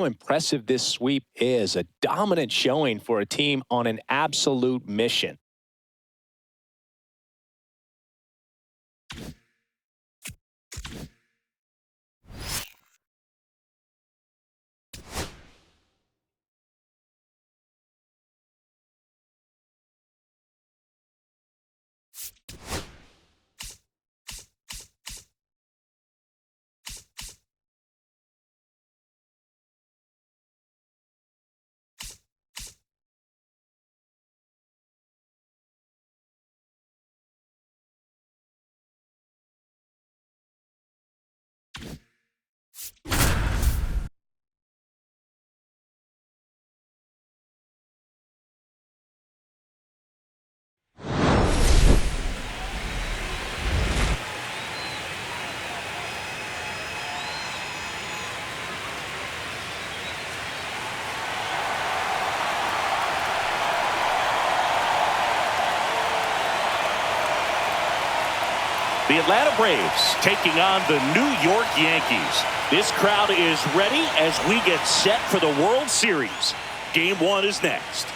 How impressive this sweep is. A dominant showing for a team on an absolute mission. The Atlanta Braves taking on the New York Yankees. This crowd is ready as we get set for the World Series. Game 1 is next.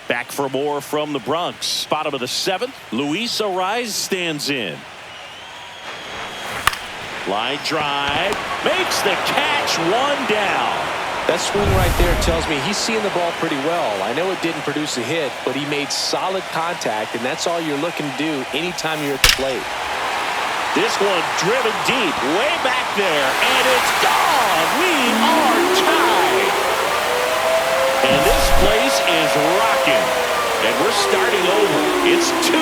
Back for more from the Bronx. Bottom of the 7th. Luis Ariz stands in. Line drive. Makes the catch. 1 down. That swing right there tells me he's seeing the ball pretty well. I know it didn't produce a hit, but he made solid contact, and that's all you're looking to do anytime you're at the plate. This one driven deep. Way back there. And it's gone. We are tied. And this place is rocking. And we're starting over. It's 2-2.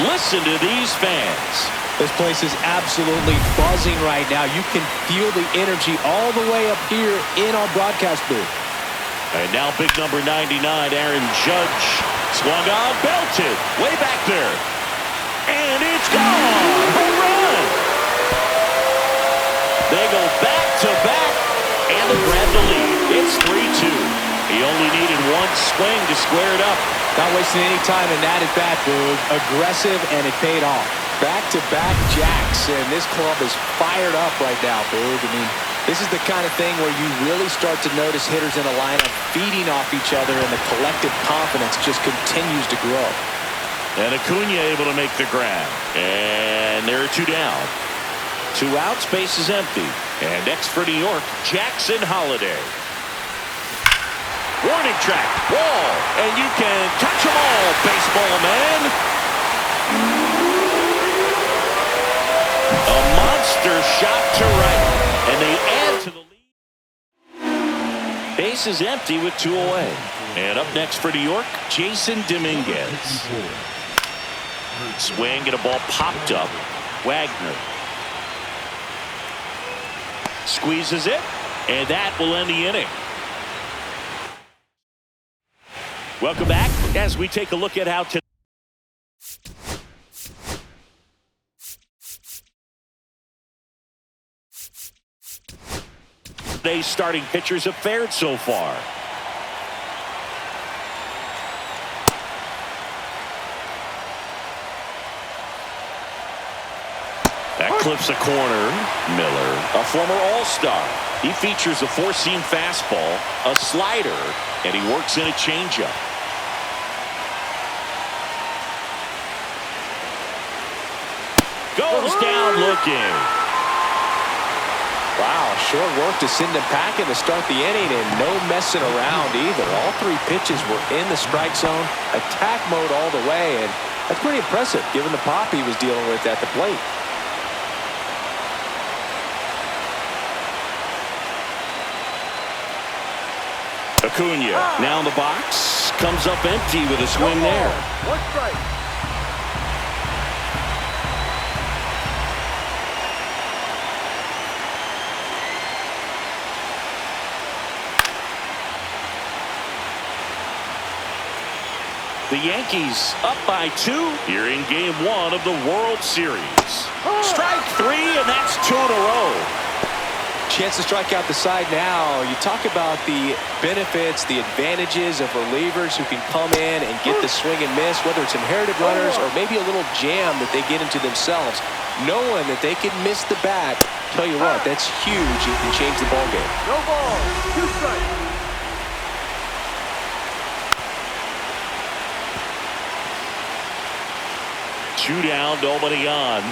Listen to these fans. This place is absolutely buzzing right now. You can feel the energy all the way up here in our broadcast booth. And now big number 99, Aaron Judge. Swung on, belted. Way back there. And it's gone. Home run. They go back-to-back. And they grab the lead. It's 3-2. He only needed 1 swing to square it up. Not wasting any time in that at bat, Boog. Aggressive, and it paid off. Back-to-back jacks, and this club is fired up right now, Boog. I mean, this is the kind of thing where you really start to notice hitters in a lineup feeding off each other, and the collective confidence just continues to grow. And Acuna able to make the grab. And there are 2 down. 2 outs, base is empty. And next for New York, Jackson Holiday. Warning track, wall, and you can touch them all, baseball man. A monster shot to right, and they add to the lead. Base is empty with 2 away. And up next for New York, Jason Dominguez. Swing and a ball popped up. Wagner squeezes it, and that will end the inning. Welcome back as we take a look at how today's starting pitchers have fared so far. That clips a corner. Miller, a former All-Star. He features a 4-seam fastball, a slider, and he works in a changeup. Goes down looking. Wow, short work to send him packing to start the inning, and no messing around either. All 3 pitches were in the strike zone, attack mode all the way, and that's pretty impressive given the pop he was dealing with at the plate. Acuna now in the box, comes up empty with a swing there. 1 strike. The Yankees up by 2 here in Game 1 of the World Series. Strike 3, and that's 2 in a row. Chance to strike out the side now. You talk about the benefits, the advantages of relievers who can come in and get the swing and miss, whether it's inherited runners or maybe a little jam that they get into themselves. Knowing that they can miss the bat, tell you what, that's huge. You can change the ball game. No ball, 2 strikes. 2 down, nobody on.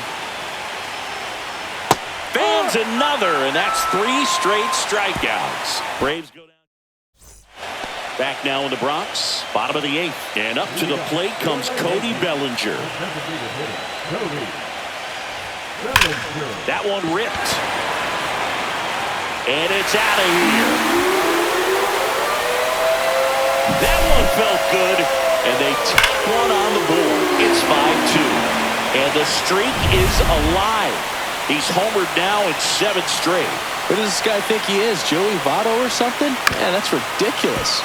Fans another, and that's 3 straight strikeouts. Braves go down. Back now in the Bronx, bottom of the 8th, and up to the plate comes Cody Bellinger. That one ripped, and it's out of here. That one felt good, and they tack one on the board. It's 5-2. And the streak is alive. He's homered now in 7 straight. Who does this guy think he is, Joey Votto or something? Man, that's ridiculous.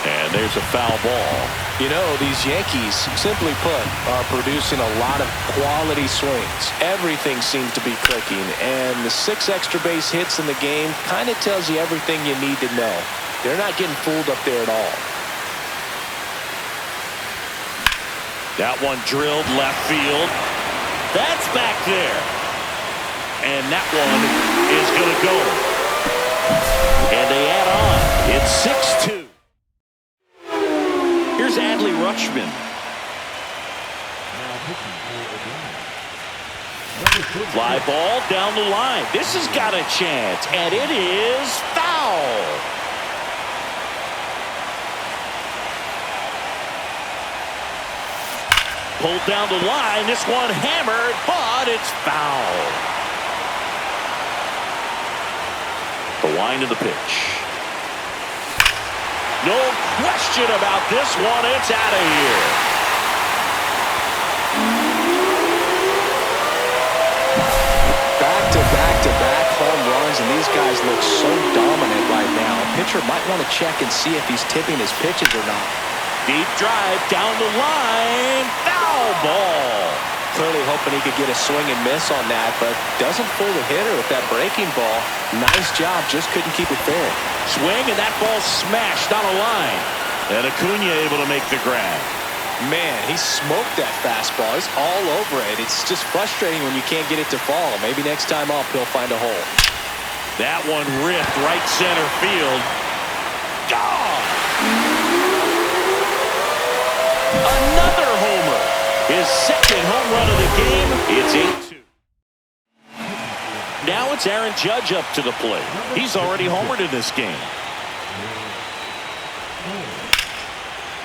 And there's a foul ball. You know, these Yankees, simply put, are producing a lot of quality swings. Everything seems to be clicking, and the 6 extra base hits in the game kind of tells you everything you need to know. They're not getting fooled up there at all. That one drilled left field. That's back there. And that one is going to go. And they add on. It's 6-2. Here's Adley Rutschman. Fly ball down the line. This has got a chance. And it is foul. Pulled down the line. This one hammered, but it's foul. The wind of the pitch. No question about this one. It's out of here. Back-to-back home runs, and these guys look so dominant right now. A pitcher might want to check and see if he's tipping his pitches or not. Deep drive down the line. Foul ball. Clearly hoping he could get a swing and miss on that, but doesn't fool the hitter with that breaking ball. Nice job, just couldn't keep it fair. Swing, and that ball smashed on a line. And Acuna able to make the grab. Man, he smoked that fastball. He's all over it. It's just frustrating when you can't get it to fall. Maybe next time up he'll find a hole. That one ripped right center field. Gone! Another homer. His second home run of the game. It's 8-2. Now it's Aaron Judge up to the plate. He's already homered in this game.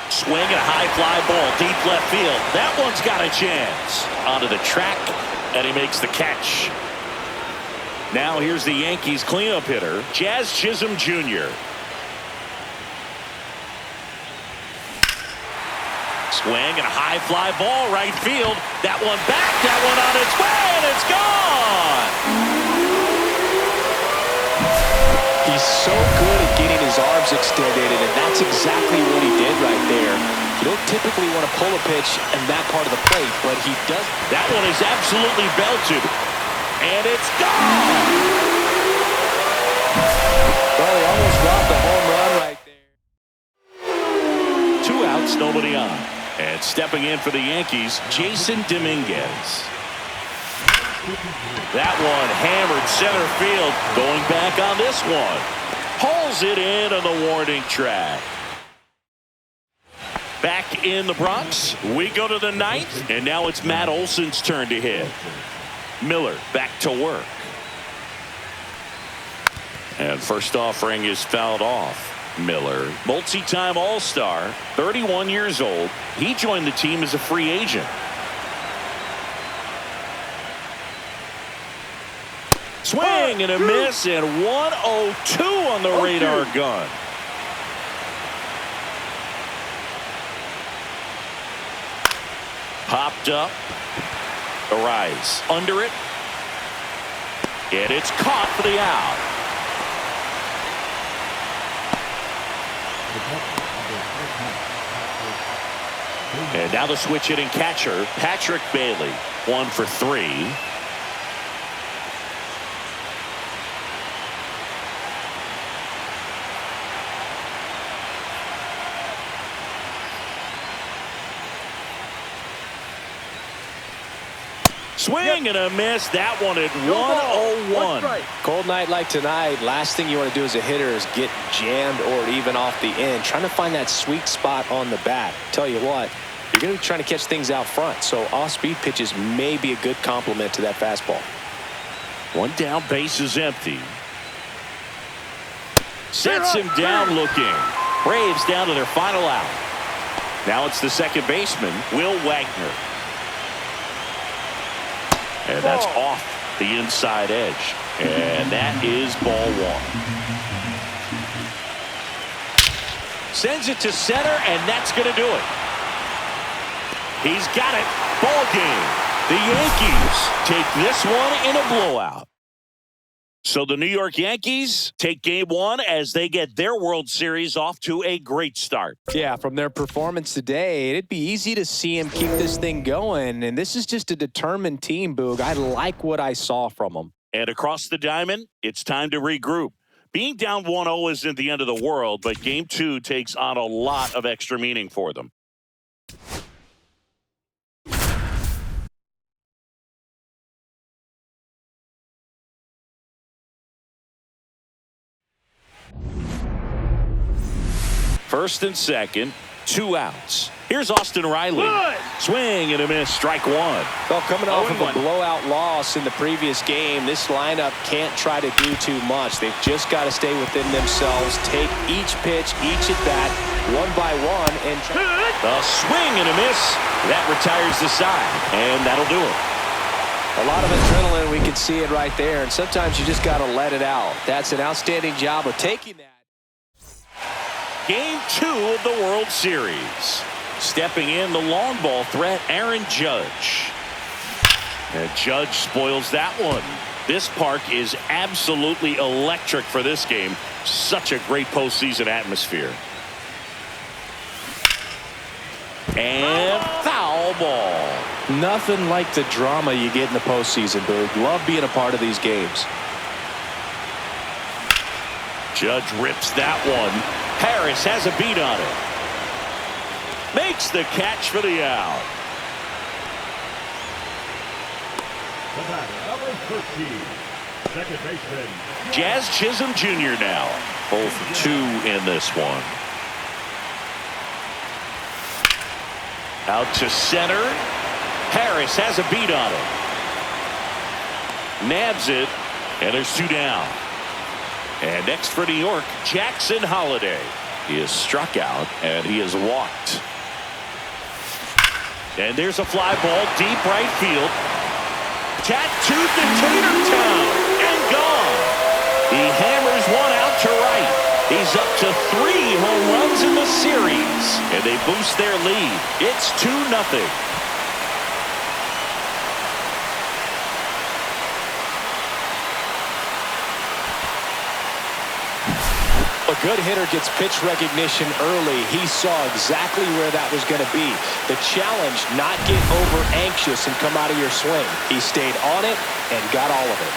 Swing and a high fly ball deep left field. That one's got a chance. Onto the track, and he makes the catch. Now here's the Yankees cleanup hitter, Jazz Chisholm Jr. Swing and a high fly ball right field. That one back, that one on its way, and it's gone. He's so good at getting his arms extended, and that's exactly what he did right there. You don't typically want to pull a pitch in that part of the plate, but he does. That one is absolutely belted, and it's gone. Well, he almost dropped the home run right there. 2 outs, nobody on. And stepping in for the Yankees, Jason Dominguez. That one hammered center field. Going back on this one. Hauls it in on the warning track. Back in the Bronx, we go to the 9th, and now it's Matt Olson's turn to hit. Miller back to work. And first offering is fouled off. Miller, multi-time All-Star, 31 years old. He joined the team as a free agent. Swing and a miss, and 102 on the radar gun. Popped up. The rise under it. And it's caught for the out. And now the switch hitting catcher, Patrick Bailey, 1 for 3. Swing and a miss. That one at 101. Cold night like tonight, last thing you want to do as a hitter is get jammed or even off the end. Trying to find that sweet spot on the bat. Tell you what, you're going to be trying to catch things out front, so off-speed pitches may be a good complement to that fastball. One down, base is empty. Sets him down looking. Braves down to their final out. Now it's the second baseman, Will Wagner. And that's off the inside edge. And that is ball 1. Sends it to center, and that's going to do it. He's got it. Ball game. The Yankees take this one in a blowout. So the New York Yankees take game 1 as they get their World Series off to a great start. Yeah, from their performance today, it'd be easy to see him keep this thing going. And this is just a determined team, Boog. I like what I saw from them. And across the diamond, it's time to regroup. Being down 1-0 isn't the end of the world, but game 2 takes on a lot of extra meaning for them. First and second, 2 outs. Here's Austin Riley. Swing and a miss, strike 1. Well, coming off of a blowout loss in the previous game, this lineup can't try to do too much. They've just got to stay within themselves, take each pitch, each at bat, one by one, and a swing and a miss. That retires the side, and that'll do it. A lot of adrenaline, we can see it right there, and sometimes you just got to let it out. That's an outstanding job of taking that. Game 2 of the World Series. Stepping in, the long ball threat, Aaron Judge. And Judge spoils that one. This park is absolutely electric for this game. Such a great postseason atmosphere. And foul ball. Nothing like the drama you get in the postseason, Boog. Love being a part of these games. Judge rips that one. Harris has a beat on it. Makes the catch for the out. The batter, number 13, second baseman. Jazz Chisholm Jr. now. 0 for 2 in this one. Out to center. Harris has a beat on it. Nabs it, and there's 2 down. And next for New York, Jackson Holliday. He is struck out, and he is walked. And there's a fly ball deep right field. Tattooed to Tatertown and gone. He hammers one out to right. He's up to 3 home runs in the series, and they boost their lead. It's 2-0. A good hitter gets pitch recognition early. He saw exactly where that was going to be. The challenge, not get over anxious and come out of your swing. He stayed on it and got all of it.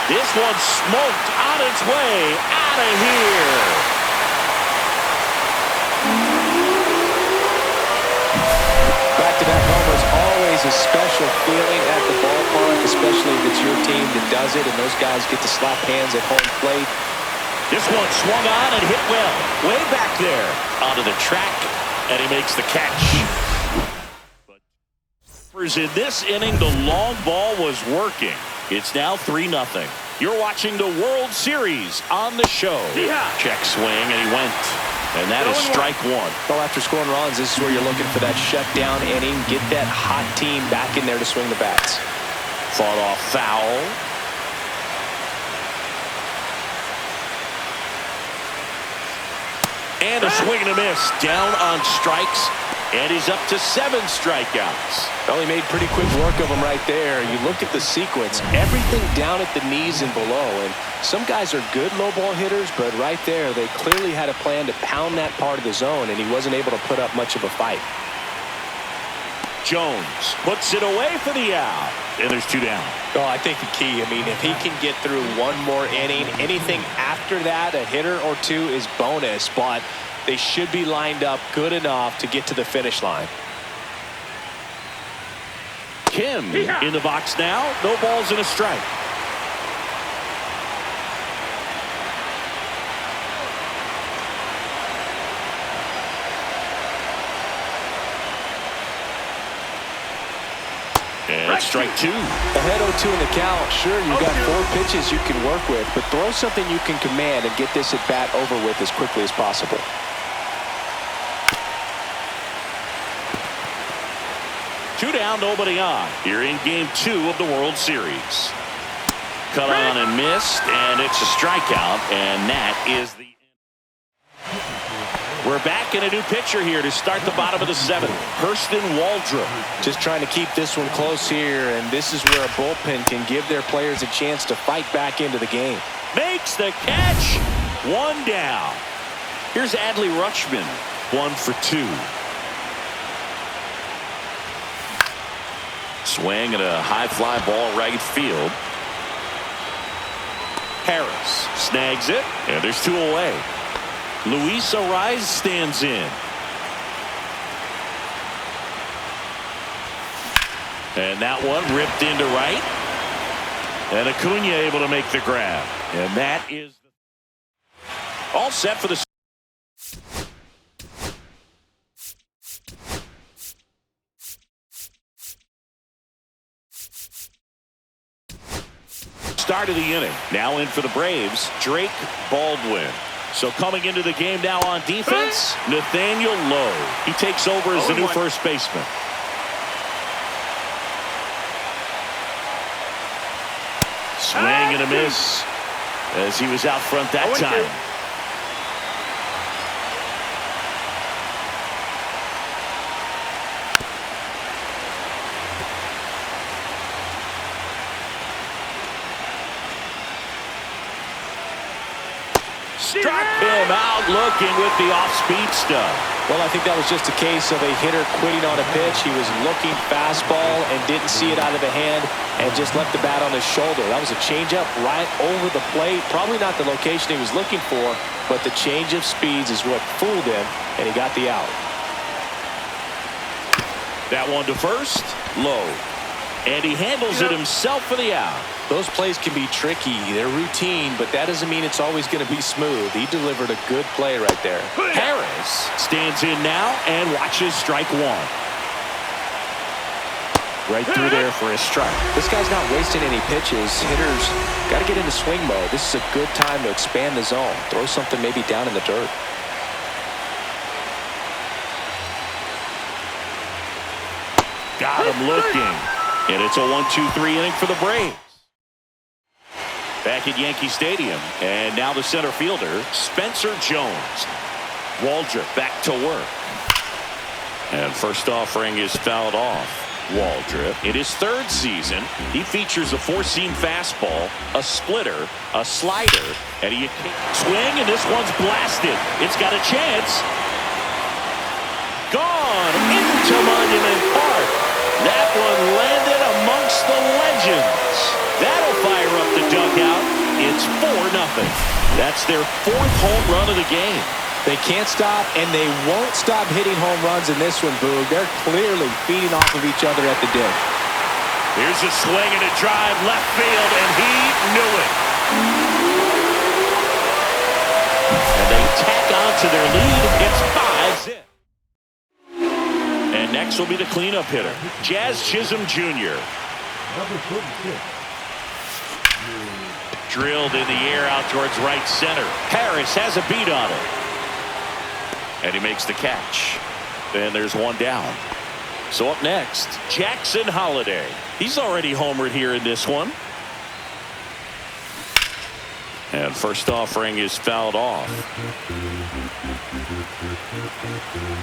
This one smoked on its way out of here. Back-to-back homers, always a special feeling at the ballpark, especially if it's your team that does it and those guys get to slap hands at home plate. This one swung on and hit well. Way back there onto the track, and he makes the catch. But in this inning, the long ball was working. It's now 3-0. You're watching the World Series on the show. Check swing, and he went. And that is strike 1. Well, after scoring runs, this is where you're looking for that shutdown inning. Get that hot team back in there to swing the bats. Fought off foul. And a swing and a miss. Down on strikes. And he's up to 7 strikeouts. Well, he made pretty quick work of him right there. You look at the sequence, everything down at the knees and below. And some guys are good low ball hitters, but right there, they clearly had a plan to pound that part of the zone, and he wasn't able to put up much of a fight. Jones puts it away for the out. And there's 2 down. Oh, I think the key, I mean, if he can get through one more inning, anything after that, a hitter or 2 is bonus, but they should be lined up good enough to get to the finish line. Kim in the box now. No balls and a strike. And strike 2. Ahead 0-2 in the count. Sure, you've got 4 pitches you can work with, but throw something you can command and get this at bat over with as quickly as possible. Two down, nobody on. Here in game 2 of the World Series. Cut on and missed, and it's a strikeout, and that is the end. We're back in a new pitcher here to start the bottom of the 7th. Hurston Waldrop. Just trying to keep this one close here, and this is where a bullpen can give their players a chance to fight back into the game. Makes the catch. 1 down. Here's Adley Rutschman. 1 for 2. Swing and a high fly ball right field. Harris snags it, and there's 2 away. Luis Arraez stands in. And that one ripped into right. And Acuna able to make the grab. And that is all set for the start of the inning. Now in for the Braves, Drake Baldwin. So coming into the game now on defense, Nathaniel Lowe. He takes over as the new first baseman. Swing and a miss as he was out front that time. Struck him out looking with the off-speed stuff. Well, I think that was just a case of a hitter quitting on a pitch. He was looking fastball and didn't see it out of the hand and just left the bat on his shoulder. That was a changeup right over the plate. Probably not the location he was looking for, but the change of speeds is what fooled him, and he got the out. That one to first, low. And he handles it himself for the out. Those plays can be tricky. They're routine, but that doesn't mean it's always going to be smooth. He delivered a good play right there. Harris stands in now and watches strike 1. Right through there for a strike. This guy's not wasting any pitches. Hitters got to get into swing mode. This is a good time to expand the zone. Throw something maybe down in the dirt. Got him looking. And it's a 1-2-3 inning for the Braves. Back at Yankee Stadium. And now the center fielder, Spencer Jones. Waldrop back to work. And first offering is fouled off. Waldrop, in his 3rd season, he features a 4-seam fastball, a splitter, a slider, and he swing, and this one's blasted. It's got a chance. Gone into Monument Park. That one landed amongst the legends. That'll fire up the dugout. It's 4-0. That's their 4th home run of the game. They can't stop, and they won't stop hitting home runs in this one, Boog. They're clearly feeding off of each other at the dish. Here's a swing and a drive left field, and he knew it. And they tack on to their lead. It's 5-zip. And next will be the cleanup hitter, Jazz Chisholm Jr. Number 36. Drilled in the air out towards right center. Harris has a beat on it. And he makes the catch. And there's 1 down. So up next, Jackson Holliday. He's already homered here in this one. And first offering is fouled off.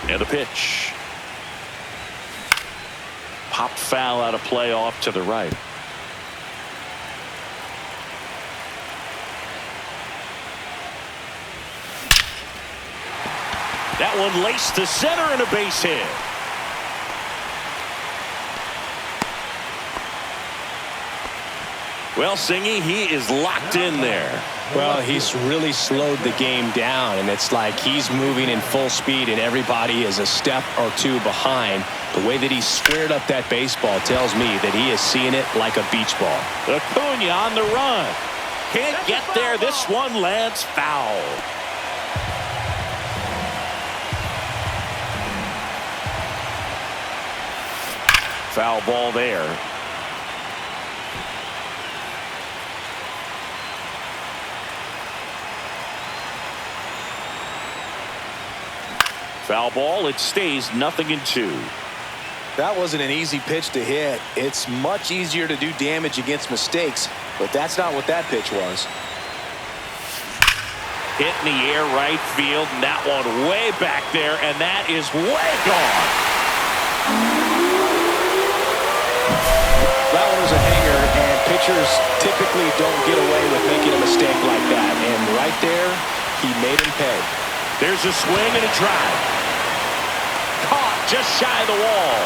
And the pitch. Popped foul out of play off to the right. That one laced to center and a base hit. Well, Singy, he is locked in there. Well, he's really slowed the game down, and it's like he's moving in full speed, and everybody is a step or two behind. The way that he squared up that baseball tells me that he is seeing it like a beach ball. Acuna on the run. Can't get there. This one lands foul. Foul ball there. Foul ball. It stays 0-2. That wasn't an easy pitch to hit. It's much easier to do damage against mistakes, but that's not what that pitch was. Hit in the air right field, and that one way back there, and that is way gone. That one was a hanger, and pitchers typically don't get away with making a mistake like that. And right there, he made him pay. There's a swing and a drive. Caught just shy of the wall.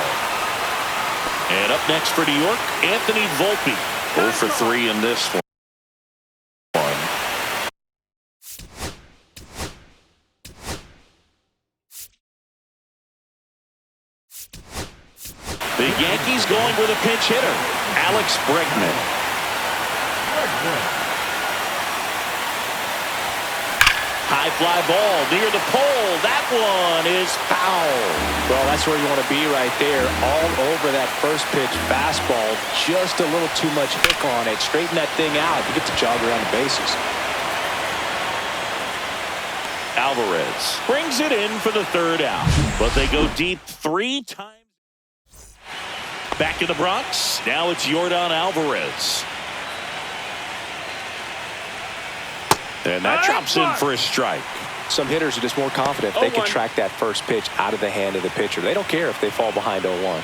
And up next for New York, Anthony Volpe. 0 for 3 in this one. The Yankees going with a pinch hitter, Alex Bregman. High fly ball near the pole. That one is foul. Well, that's where you want to be right there. All over that first pitch fastball. Just a little too much hook on it. Straighten that thing out. You get to jog around the bases. Alvarez brings it in for the third out. But they go deep 3 times. Back in the Bronx. Now it's Yordan Alvarez. And that drops in for a strike. Some hitters are just more confident if they can track that first pitch out of the hand of the pitcher. They don't care if they fall behind 0-1.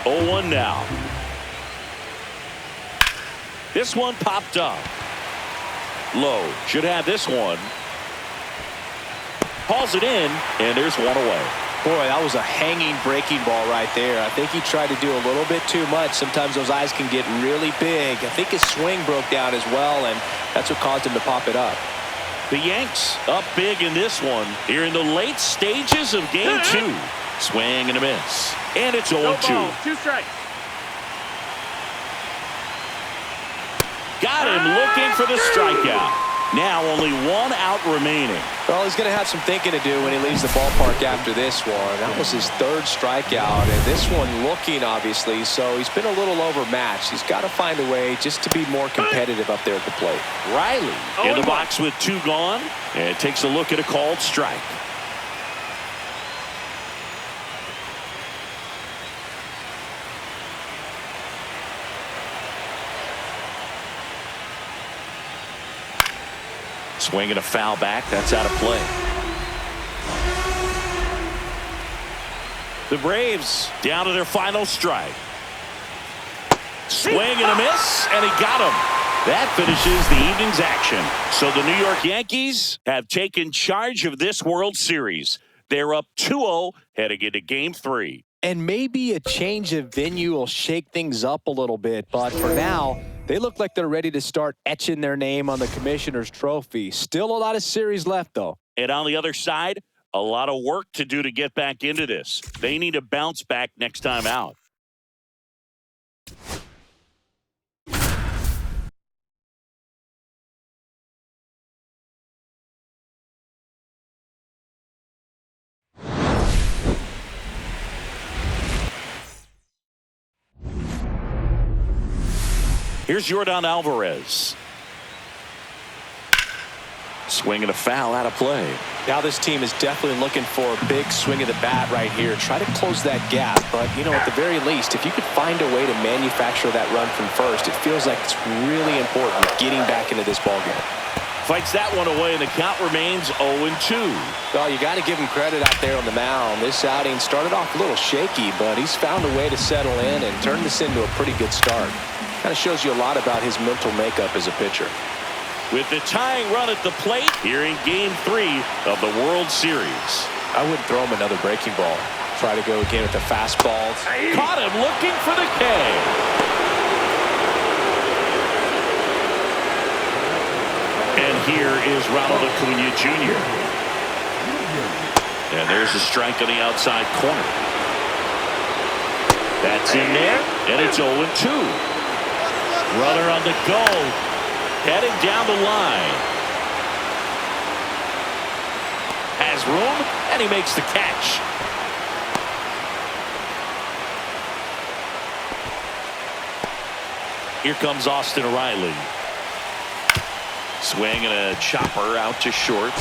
Oh, 0-1 now. This one popped up. Low should have this one. Hauls it in, and there's one away. Boy, that was a hanging breaking ball right there. I think he tried to do a little bit too much. Sometimes those eyes can get really big. I think his swing broke down as well, and that's what caused him to pop it up. The Yanks up big in this one here in the late stages of game 2. Swing and a miss. And it's 0-2. 2 strikes. Got him looking for the strikeout. Now only 1 out remaining. Well, he's going to have some thinking to do when he leaves the ballpark after this one. That was his 3rd strikeout, and this one looking, obviously, so he's been a little overmatched. He's got to find a way just to be more competitive up there at the plate. Riley in the box with 2 gone, and takes a look at a called strike. Swinging a foul back. That's out of play. The Braves down to their final strike. Swing and a miss, and he got him. That finishes the evening's action. So the New York Yankees have taken charge of this World Series. They're up 2-0 heading into Game 3. And maybe a change of venue will shake things up a little bit, but for now, they look like they're ready to start etching their name on the Commissioner's Trophy. Still a lot of series left, though. And on the other side, a lot of work to do to get back into this. They need to bounce back next time out. Here's Yordan Alvarez. Swinging a foul out of play. Now this team is definitely looking for a big swing of the bat right here. Try to close that gap. But, you know, at the very least, if you could find a way to manufacture that run from first, it feels like it's really important getting back into this ballgame. Fights that one away, and the count remains 0-2. Well, you got to give him credit out there on the mound. This outing started off a little shaky, but he's found a way to settle in and turn this into a pretty good start. Kind of shows you a lot about his mental makeup as a pitcher. With the tying run at the plate here in Game 3 of the World Series. I wouldn't throw him another breaking ball. Try to go again with the fastball. Caught him looking for the K. And here is Ronald Acuna Jr. And there's a strike on the outside corner. That's in there, and it's 0-2. Runner on the go, heading down the line. Has room, and he makes the catch. Here comes Austin Riley. Swing and a chopper out to short.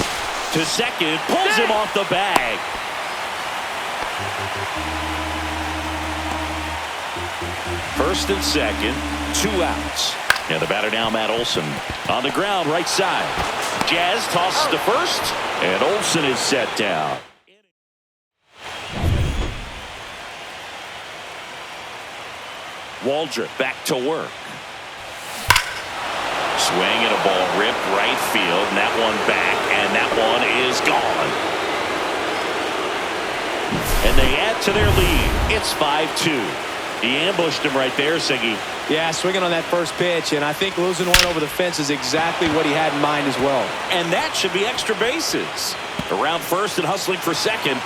To second, pulls him off the bag. First and second, 2 outs. And the batter now, Matt Olson. On the ground, right side. Jazz tosses to first, and Olson is set down. Waldrop back to work. Swing and a ball ripped right field, and that one back, and that one is gone. And they add to their lead. It's 5-2. He ambushed him right there, Siggy. Yeah, swinging on that first pitch, and I think losing one over the fence is exactly what he had in mind as well. And that should be extra bases. Around first and hustling for second.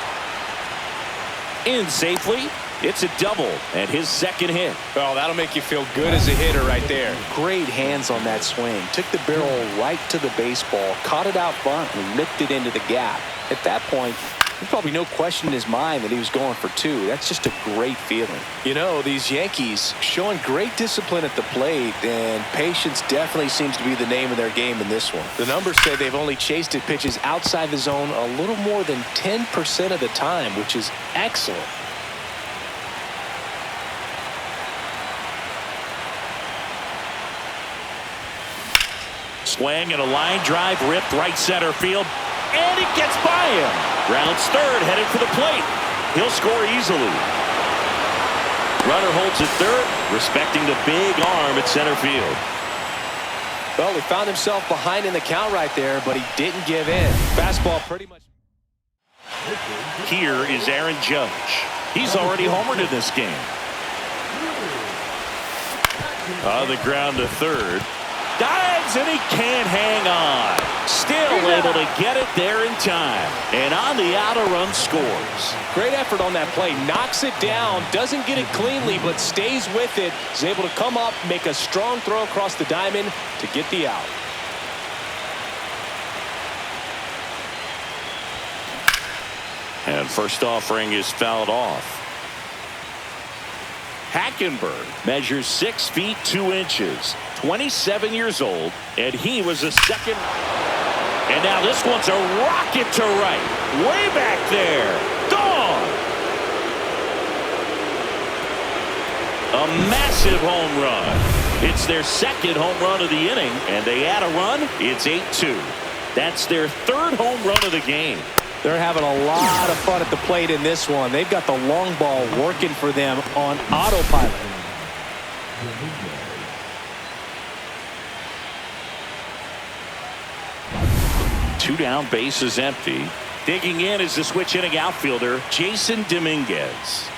In safely. It's a double and his second hit. Well, that'll make you feel good as a hitter right there. Great hands on that swing. Took the barrel right to the baseball, caught it out front, and ripped it into the gap. At that point, there's probably no question in his mind that he was going for 2. That's just a great feeling. You know, these Yankees showing great discipline at the plate, and patience definitely seems to be the name of their game in this one. The numbers say they've only chased at pitches outside the zone a little more than 10% of the time, which is excellent. Swing and a line drive ripped right center field, and it gets by him. Rounds third, headed for the plate. He'll score easily. Runner holds at third, respecting the big arm at center field. Well, he found himself behind in the count right there, but he didn't give in. Fastball pretty much. Here is Aaron Judge. He's already homered in this game. On the ground to third. Dives, and he can't hang on. Still able to get it there in time. And on the out, a run scores. Great effort on that play. Knocks it down, doesn't get it cleanly, but stays with it. Is able to come up, make a strong throw across the diamond to get the out. And first offering is fouled off. Hackenberg measures 6 feet 2 inches, 27 years old, and he was a second. And now this one's a rocket to right, way back there, gone. A massive home run. It's their second home run of the inning, and they add a run. It's 8-2. That's their third home run of the game. They're having a lot of fun at the plate in this one. They've got the long ball working for them on autopilot. Two down, bases empty. Digging in is the switch hitting outfielder, Jason Dominguez.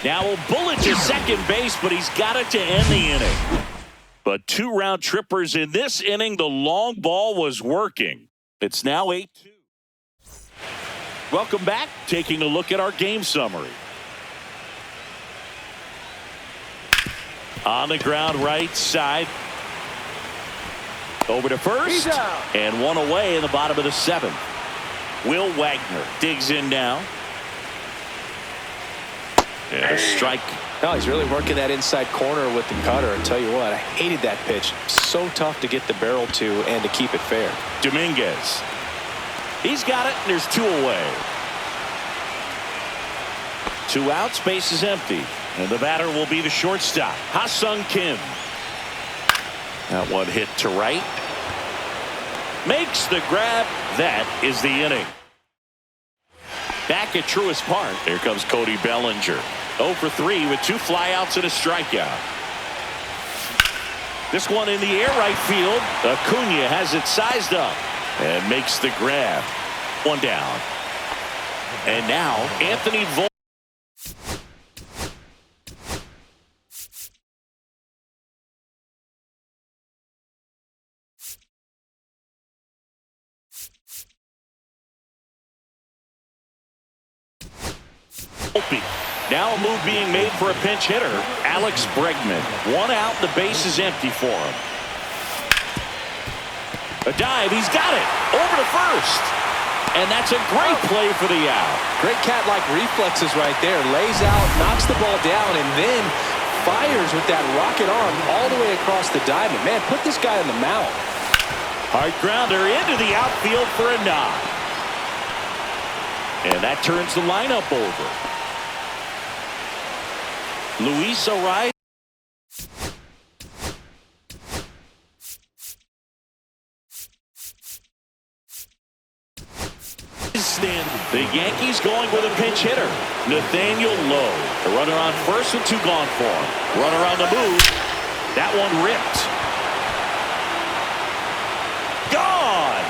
Now a bullet to second base, but he's got it to end the inning. But 2 round trippers in this inning. The long ball was working. It's now 8-2. Welcome back. Taking a look at our game summary. On the ground right side. Over to first. And one away in the bottom of the 7th. Will Wagner digs in now. And a strike. No, he's really working that inside corner with the cutter. I tell you what, I hated that pitch. So tough to get the barrel to and to keep it fair. Dominguez. He's got it, and there's 2 away. 2 outs, base is empty. And the batter will be the shortstop, Ha-Sung Kim. That one hit to right. makes the grab. That is the inning. Back at Truist Park, here comes Cody Bellinger. 0 for 3 with 2 flyouts and a strikeout. This one in the air right field. Acuna has it sized up and makes the grab. 1 down. And now Anthony Volpe. Now a move being made for a pinch hitter, Alex Bregman. 1 out, the base is empty for him. A dive, he's got it, over to first. And that's a great play for the out. Great cat-like reflexes right there. Lays out, knocks the ball down, and then fires with that rocket arm all the way across the diamond. Man, put this guy on the mound. Hard grounder into the outfield for a knock. And that turns the lineup over. Luis Ariz. The Yankees going with a pinch hitter. Nathaniel Lowe. The runner on first and 2 gone for him. Runner on the move. That one ripped. Gone.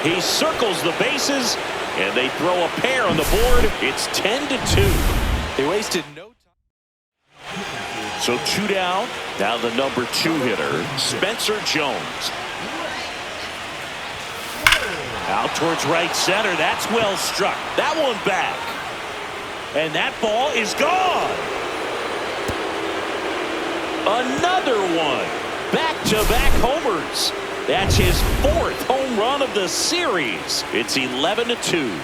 He circles the bases. And they throw a pair on the board. It's 10-2. They wasted no time. So 2 down. Now the number 2 hitter, Spencer Jones. Out towards right center. That's well struck. That one back. And that ball is gone. Another one. Back-to-back homers. That's his 4th home run of the series. It's 11-2.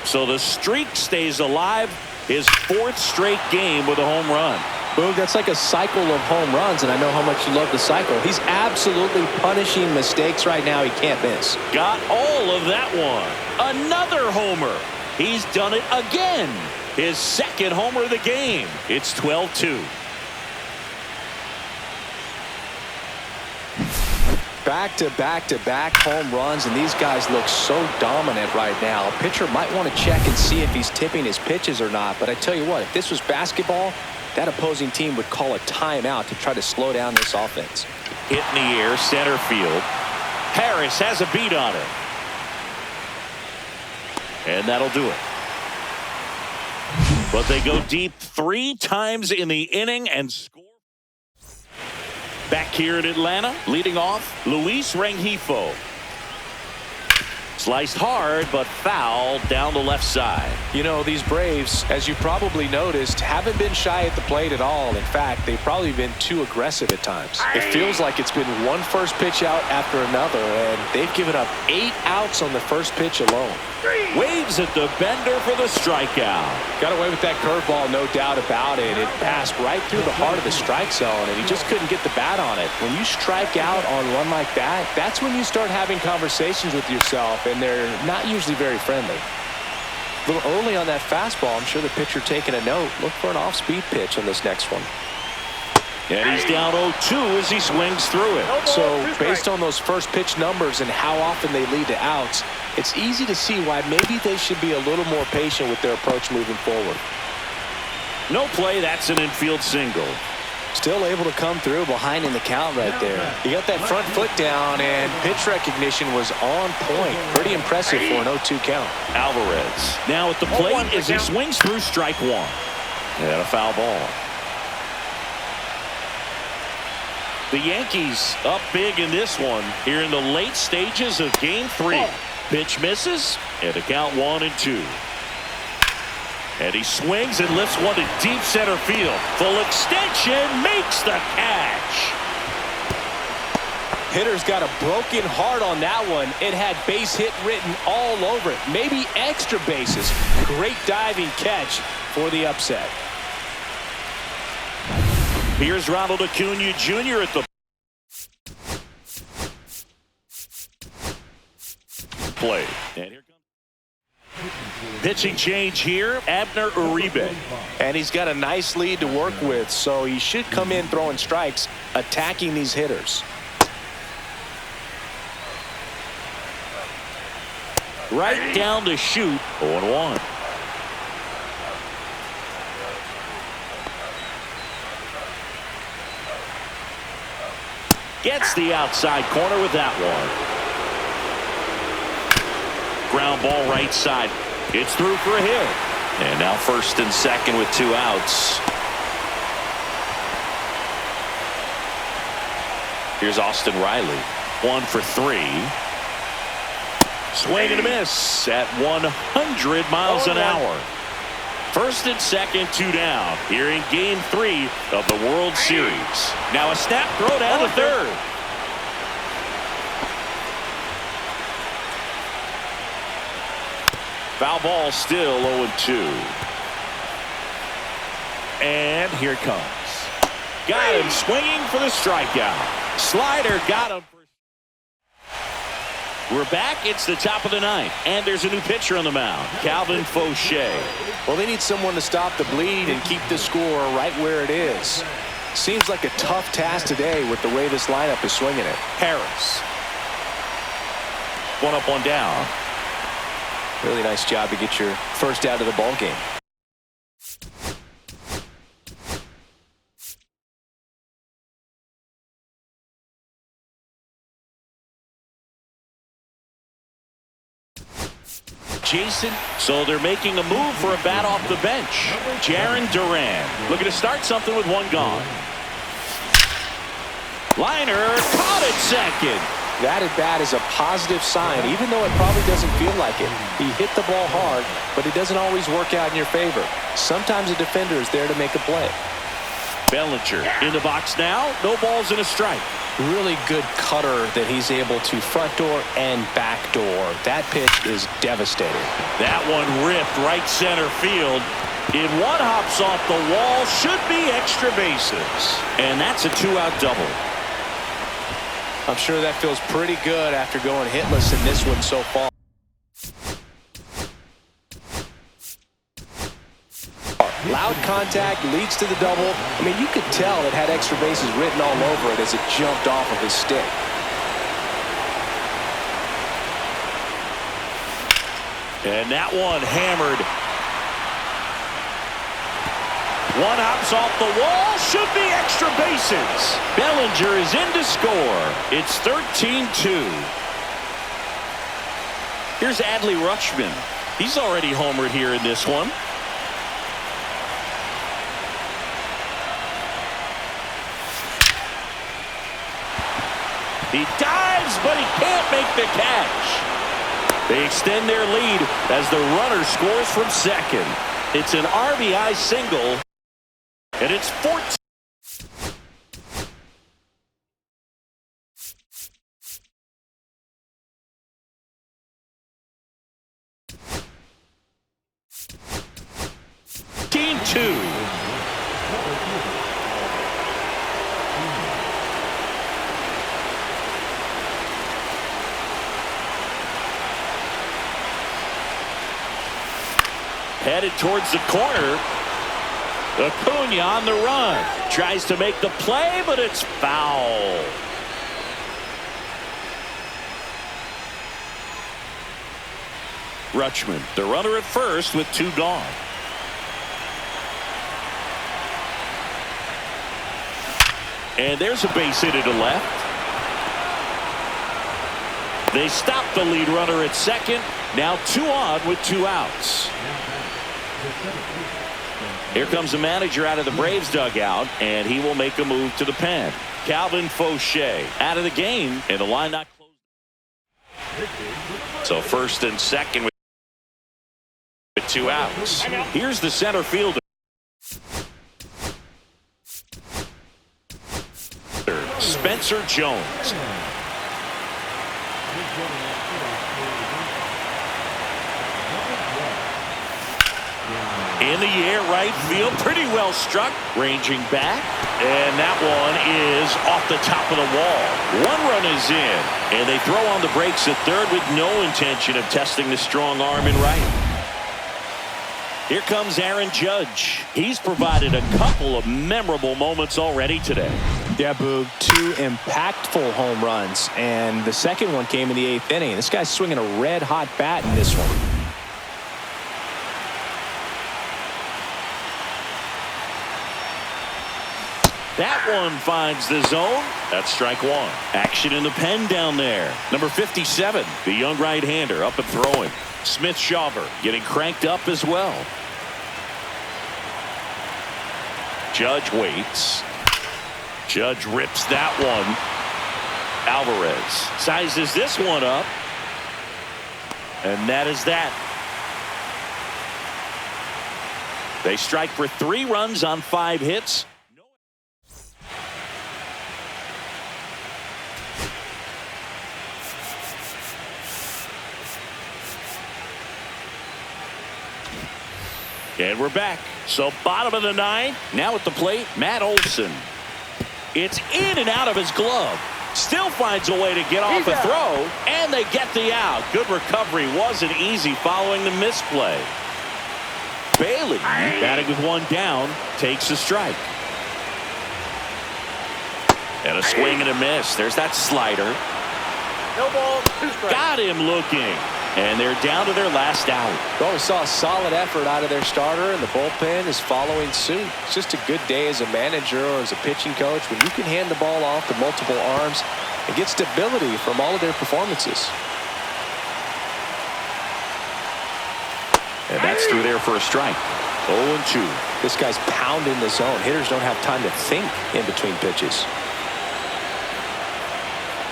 So the streak stays alive. His 4th straight game with a home run. Boog, that's like a cycle of home runs, and I know how much you love the cycle. He's absolutely punishing mistakes right now he can't miss. Got all of that one. Another homer. He's done it again. His 2nd homer of the game. It's 12-2. Back-to-back-to-back home runs, and these guys look so dominant right now. A pitcher might want to check and see if he's tipping his pitches or not, but I tell you what, if this was basketball, that opposing team would call a timeout to try to slow down this offense. Hit in the air, center field. Harris has a beat on it. And that'll do it. But they go deep 3 times in the inning and score. Back here in Atlanta, leading off, Luis Rengifo. Sliced hard, but foul down the left side. You know, these Braves, as you probably noticed, haven't been shy at the plate at all. In fact, they've probably been too aggressive at times. It feels like it's been one first pitch out after another, and they've given up 8 outs on the first pitch alone. Waves at the bender for the strikeout. Got away with that curveball, no doubt about it. It passed right through the heart of the strike zone, and he just couldn't get the bat on it. When you strike out on one like that, that's when you start having conversations with yourself, and they're not usually very friendly. A little early on that fastball. I'm sure the pitcher taking a note. Look for an off-speed pitch on this next one. And he's down 0-2 as he swings through it. So based on those first pitch numbers and how often they lead to outs, it's easy to see why maybe they should be a little more patient with their approach moving forward. No play. That's an infield single. Still able to come through behind in the count right there. He got that front foot down, and pitch recognition was on point. Pretty impressive for an 0-2 count. Alvarez now at the plate as he swings through strike 1. And a foul ball. The Yankees up big in this one here in the late stages of game 3. Pitch misses, and the count 1-2. And he swings and lifts one to deep center field. Full extension, makes the catch. Hitter's got a broken heart on that one. It had base hit written all over it. Maybe extra bases. Great diving catch for the upset. Here's Ronald Acuna Jr. at the plate. And here comes pitching change here, Abner Uribe. And he's got a nice lead to work with, so he should come in throwing strikes, attacking these hitters. Right down to shoot. 0-1. Gets the outside corner with that one. Ground ball right side. It's through for a hit. And now first and second with 2 outs. Here's Austin Riley. 1 for 3. Swing and a miss at 100 miles an hour. First and second, 2 down here in Game 3 of the World Series. Now a snap throw down to third. Foul ball still 0-2. And here it comes. Got him swinging for the strikeout. Slider got him. We're back. It's the top of the 9th. And there's a new pitcher on the mound, Calvin Fauché. Well, they need someone to stop the bleed and keep the score right where it is. Seems like a tough task today with the way this lineup is swinging it. Harris. 1 up, 1 down. Really nice job to get your first out of the ball game. Jason. So they're making a move for a bat off the bench. Jarren Duran looking to start something with 1 gone. Liner caught at second. That at bat is a positive sign, even though it probably doesn't feel like it. He hit the ball hard, but it doesn't always work out in your favor. Sometimes a defender is there to make a play. Bellinger in the box now. No balls and a strike. Really good cutter that he's able to front door and back door. That pitch is devastating. That one ripped right center field. If one hops off the wall, should be extra bases. And that's a 2-out double. I'm sure that feels pretty good after going hitless in this one so far. Loud contact leads to the double. I mean, you could tell it had extra bases written all over it as it jumped off of his stick. And that one hammered. One hops off the wall. Should be extra bases. Bellinger is in to score. It's 13-2. Here's Adley Rutschman. He's already homered here in this one. He dives, but he can't make the catch. They extend their lead as the runner scores from second. It's an RBI single, and it's 14. Team 2. Headed towards the corner. Acuna on the run. Tries to make the play, but it's foul. Rutschman, the runner at first with 2 gone. And there's a base hit to left. They stop the lead runner at second. Now 2 on with 2 outs. Here comes the manager out of the Braves dugout, and he will make a move to the pen. Calvin Fauché out of the game, and the line not closed. So first and second with 2 outs. Here's the center fielder. Spencer Jones. In the air, right field, pretty well struck. Ranging back, and that one is off the top of the wall. 1 run is in, and they throw on the brakes at third with no intention of testing the strong arm in right. Here comes Aaron Judge. He's provided a couple of memorable moments already today. Yeah, Boog, 2 impactful home runs, and the second one came in the 8th inning. This guy's swinging a red-hot bat in this one. That one finds the zone. That's strike 1. Action in the pen down there. Number 57, the young right-hander up and throwing. Smith-Shawver getting cranked up as well. Judge waits. Judge rips that one. Alvarez sizes this one up. And that is that. They strike for 3 runs on 5 hits. And we're back. So bottom of the 9th. Now at the plate, Matt Olson. It's in and out of his glove. Still finds a way to get off a throw. And they get the out. Good recovery. Wasn't easy following the misplay. Bailey, batting with 1 down, takes a strike. And a swing and a miss. There's that slider. No ball, 2 strikes. Got him looking. And they're down to their last out. Well, we saw a solid effort out of their starter, and the bullpen is following suit. It's just a good day as a manager or as a pitching coach when you can hand the ball off to multiple arms and get stability from all of their performances. And that's through there for a strike. 0-2. This guy's pounding the zone. Hitters don't have time to think in between pitches.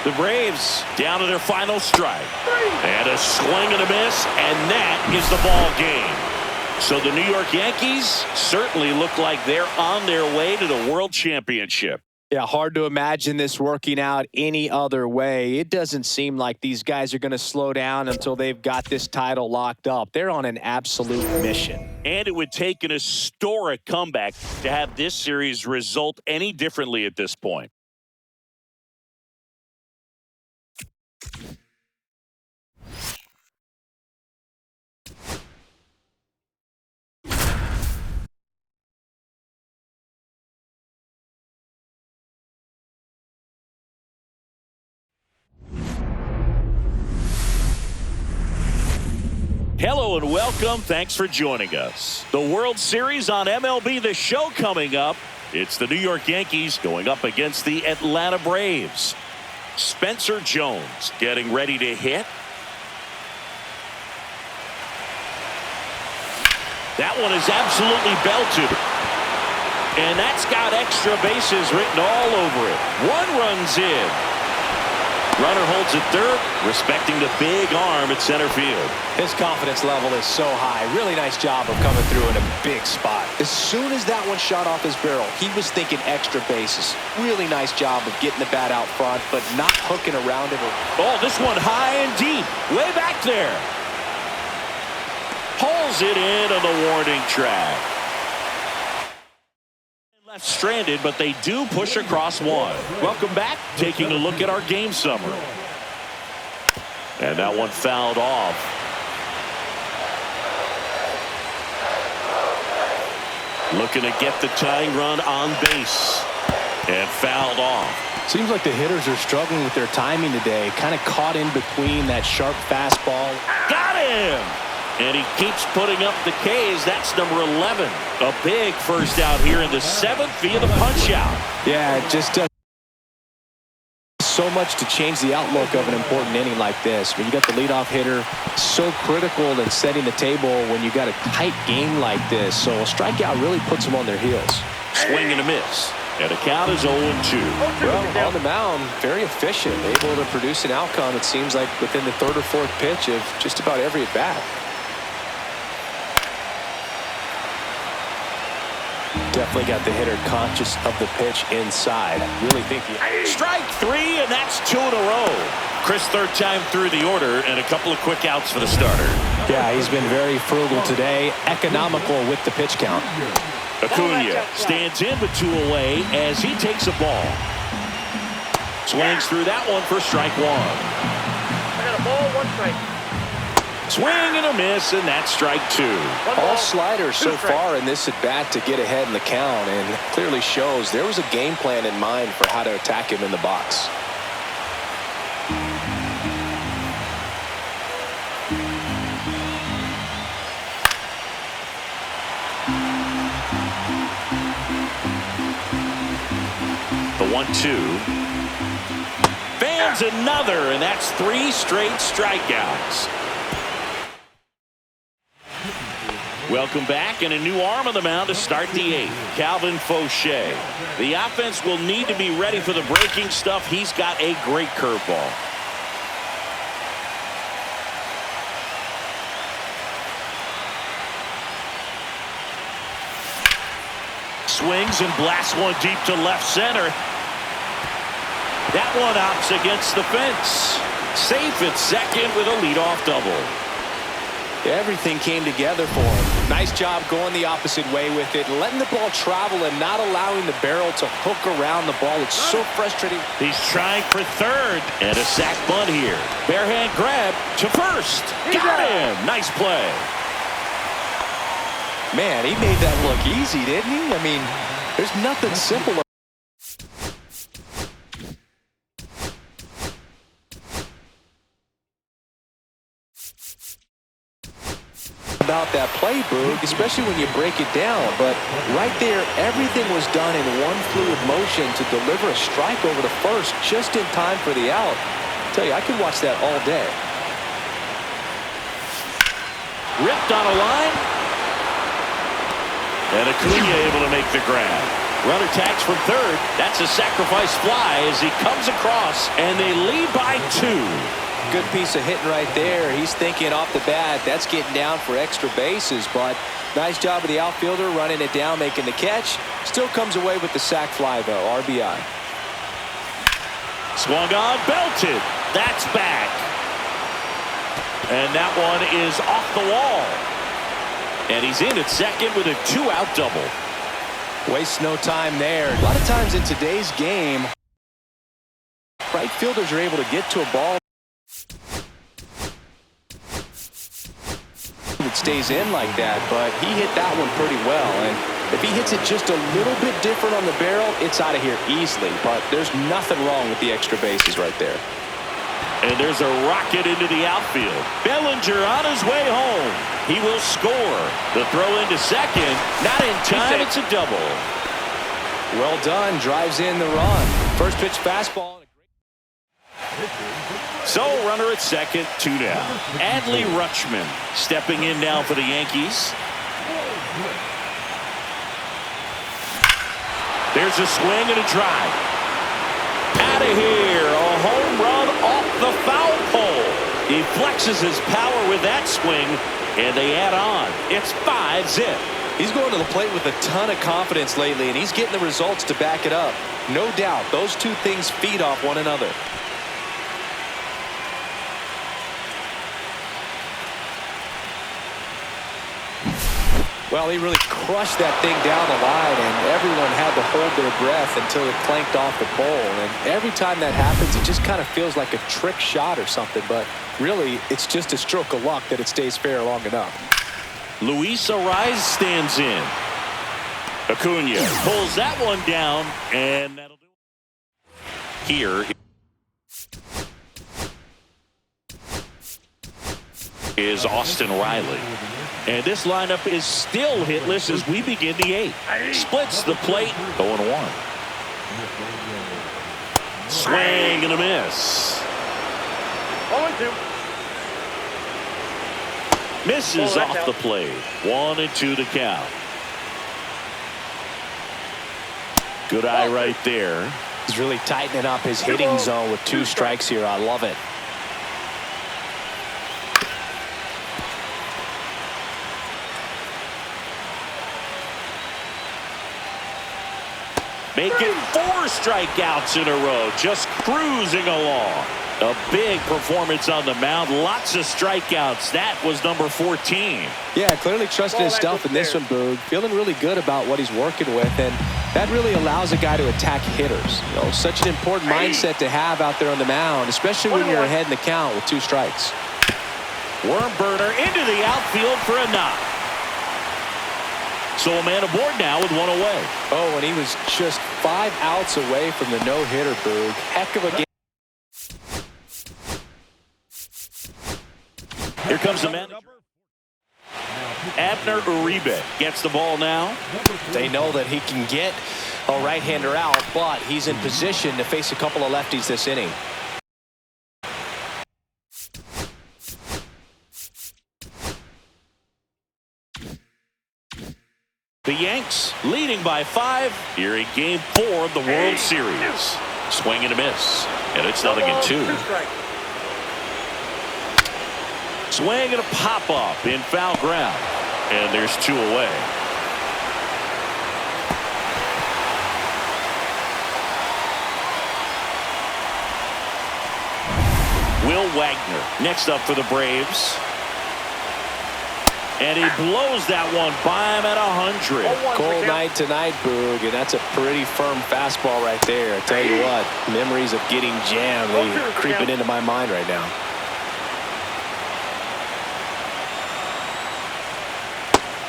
The Braves down to their final strike. And a swing and a miss, and that is the ball game. So the New York Yankees certainly look like they're on their way to the World Championship. Yeah, hard to imagine this working out any other way. It doesn't seem like these guys are going to slow down until they've got this title locked up. They're on an absolute mission. And it would take an historic comeback to have this series result any differently at this point. Hello and welcome. Thanks for joining us. The World Series on MLB The Show coming up. It's the New York Yankees going up against the Atlanta Braves. Spencer Jones getting ready to hit. That one is absolutely belted. And that's got extra bases written all over it. 1 run's in. Runner holds at third, respecting the big arm at center field. His confidence level is so high. Really nice job of coming through in a big spot. As soon as that one shot off his barrel, he was thinking extra bases. Really nice job of getting the bat out front, but not hooking around it. Oh, this one high and deep. Way back there. Pulls it in on the warning track. Left stranded, but they do push across 1. Welcome back. Taking a look at our game summary. And that one fouled off. Looking to get the tying run on base. And fouled off. Seems like the hitters are struggling with their timing today. Kind of caught in between that sharp fastball. Got him! And he keeps putting up the Ks. That's number 11. A big first out here in the 7th via the punch out. Yeah, it just does so much to change the outlook of an important inning like this. When you got the leadoff hitter, so critical in setting the table when you got a tight game like this. So a strikeout really puts them on their heels. Swing and a miss. And the count is 0-2. Well, on the mound, very efficient, able to produce an outcome, it seems like, within the 3rd or 4th pitch of just about every at-bat. Definitely got the hitter conscious of the pitch inside. I really think he... Strike 3, and that's 2 in a row. Chris, 3rd time through the order, and a couple of quick outs for the starter. Yeah, he's been very frugal today, economical with the pitch count. Acuna stands in with 2 away as he takes a ball. Swings through that one for strike 1. I got a ball, 1 strike. Swing and a miss, and that's strike two. All sliders so far in this at-bat to get ahead in the count, and clearly shows there was a game plan in mind for how to attack him in the box. The 1-2. Fans another, and that's 3 straight strikeouts. Welcome back, and a new arm on the mound to start the 8th. Calvin Fauché. The offense will need to be ready for the breaking stuff. He's got a great curveball. Swings and blasts one deep to left center. That one opts against the fence. Safe at second with a leadoff double. Everything came together for him. Nice job going the opposite way with it, letting the ball travel and not allowing the barrel to hook around the ball. It's so frustrating. He's trying for third, and a sac bunt here. Bare hand grab to first. Got him. Nice play. Man, he made that look easy, didn't he? I mean, there's nothing simple about that play, Boog, especially when you break it down. But right there, everything was done in one fluid motion to deliver a strike over the first just in time for the out. I tell you, I could watch that all day. Ripped on a line. And Acuna able to make the grab. Runner tags from third. That's a sacrifice fly as he comes across, and they lead by 2. Good piece of hitting right there. He's thinking off the bat, that's getting down for extra bases, but nice job of the outfielder running it down, making the catch. Still comes away with the sac fly, though. RBI. Swung on, belted. That's back. And that one is off the wall. And he's in at second with a 2-out double. Wastes no time there. A lot of times in today's game, right fielders are able to get to a ball that stays in like that, but he hit that one pretty well. And if he hits it just a little bit different on the barrel, it's out of here easily. But there's nothing wrong with the extra bases right there. And there's a rocket into the outfield. Bellinger on his way home. He will score. The throw into second. Not in time. It's a double. Well done. Drives in the run. First pitch fastball. So runner at second, 2 down. Adley Rutschman stepping in now for the Yankees. There's a swing and a drive. Out of here. A home run off the foul pole. He flexes his power with that swing, and they add on. It's 5-zip. He's going to the plate with a ton of confidence lately, and he's getting the results to back it up. No doubt, those two things feed off one another. Well, he really crushed that thing down the line, and everyone had to hold their breath until it clanked off the pole. And every time that happens, it just kind of feels like a trick shot or something. But really, it's just a stroke of luck that it stays fair long enough. Luis Ariz stands in. Acuna pulls that one down, and that'll do it. Here is Austin Riley. And this lineup is still hitless as we begin the 8th. Splits the plate, 0-1. Swing and a miss. 0-2. Misses off the plate. 1-2 to count. Good eye right there. He's really tightening up his hitting zone with 2 strikes here. I love it. Making 4 strikeouts in a row, just cruising along. A big performance on the mound, lots of strikeouts. That was number 14. Yeah, clearly trusting his stuff in this one, Boog. Feeling really good about what he's working with, and that really allows a guy to attack hitters. You know, such an important mindset to have out there on the mound, especially when you're ahead in the count with 2 strikes. Worm burner into the outfield for a knock. So a man aboard now with one away. Oh, and he was just 5 outs away from the no-hitter, Boog. Heck of a game. Here comes the man. Abner Uribe gets the ball now. They know that he can get a right-hander out, but he's in position to face a couple of lefties this inning. The Yanks leading by 5 here in Game 4 of the World Series. Swing and a miss, and it's 0-2. Swing and a pop-up in foul ground, and there's 2 away. Will Wagner next up for the Braves. And he blows that one by him at 100. Cold night tonight, Boog, and that's a pretty firm fastball right there. I tell you what, memories of getting jammed, they creeping into my mind right now.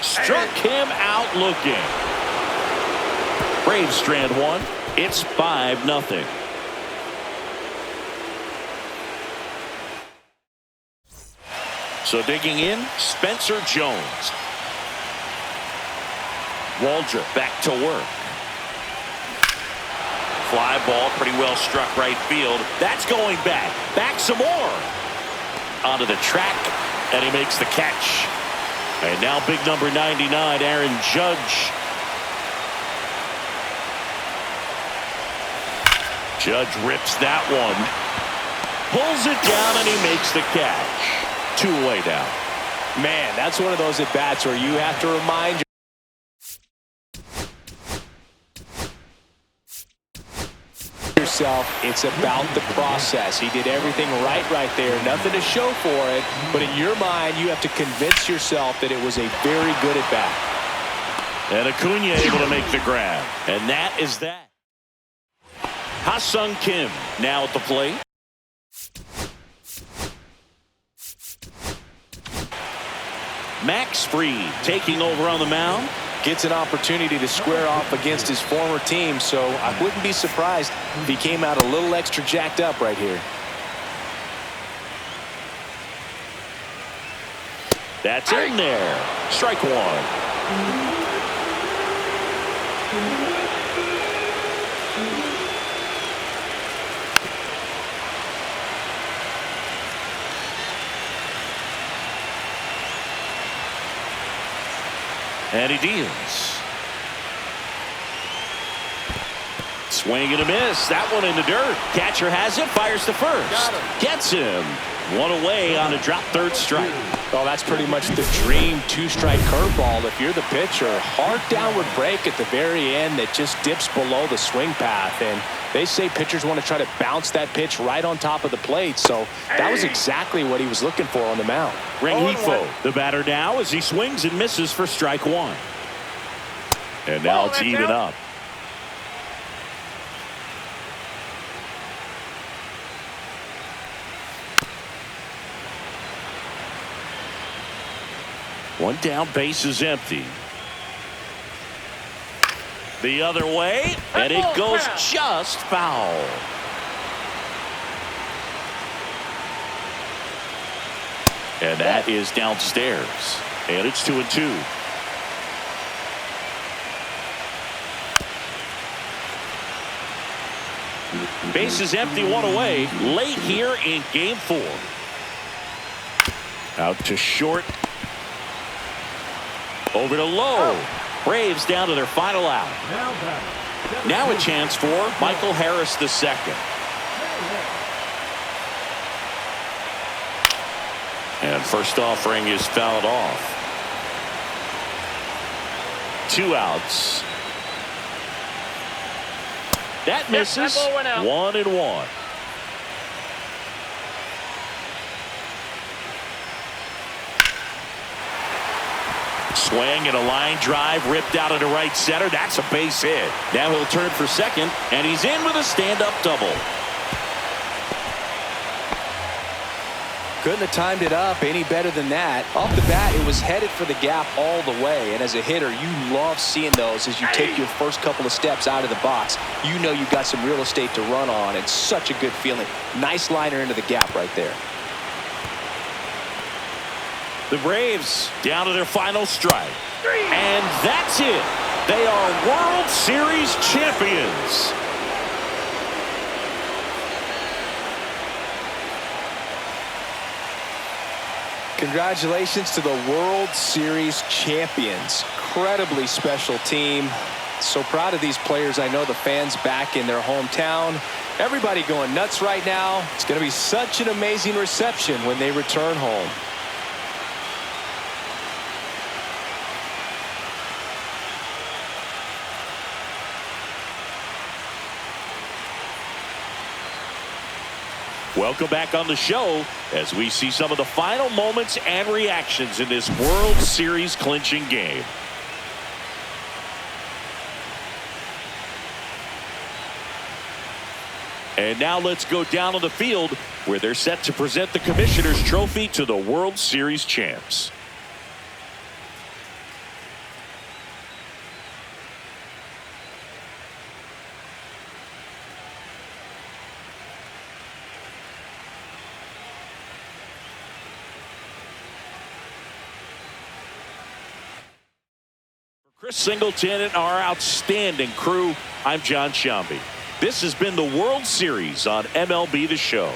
Struck him out looking. Braves strand 1. It's 5-0. So digging in, Spencer Jones. Waldrop back to work. Fly ball pretty well struck right field. That's going back. Back some more. Onto the track, and he makes the catch. And now big number 99, Aaron Judge. Judge rips that one. Pulls it down, and he makes the catch. 2 away now. Man, that's one of those at-bats where you have to remind yourself it's about the process. He did everything right there. Nothing to show for it, but in your mind, you have to convince yourself that it was a very good at-bat. And Acuna able to make the grab. And that is that. Ha-Sung Kim now at the plate. Max Fried taking over on the mound. Gets an opportunity to square off against his former team, so I wouldn't be surprised if he came out a little extra jacked up right here. That's in there. Strike 1. And he deals. Swing and a miss. That one in the dirt. Catcher has it. Fires to first. Gets him. 1 away on a drop third strike. Oh, that's pretty much the dream 2-strike curveball. If you're the pitcher, hard downward break at the very end that just dips below the swing path. And they say pitchers want to try to bounce that pitch right on top of the plate. So that was exactly what he was looking for on the mound. Rengifo, the batter now as he swings and misses for strike 1. And now it's even up. One down, base is empty. The other way, and it goes just foul. And that is downstairs. And it's 2-2. Base is empty, 1 away. Late here in Game 4. Out to short. Over to low. Braves down to their final out. Now a chance for Michael Harris II. And first offering is fouled off. 2 outs. That misses. 1-1. Swing and a line drive ripped out into right center. That's a base hit. Now he'll turn for second, and he's in with a stand-up double. Couldn't have timed it up any better than that. Off the bat, it was headed for the gap all the way. And as a hitter, you love seeing those as you take your first couple of steps out of the box. You know you've got some real estate to run on. It's such a good feeling. Nice liner into the gap right there. The Braves down to their final strike. And that's it. They are World Series champions. Congratulations to the World Series champions. Incredibly special team. So proud of these players. I know the fans back in their hometown. Everybody going nuts right now. It's going to be such an amazing reception when they return home. Welcome back on the show as we see some of the final moments and reactions in this World Series clinching game. And now let's go down on the field where they're set to present the Commissioner's Trophy to the World Series champs. Chris Singleton and our outstanding crew, I'm John Shambi. This has been the World Series on MLB The Show.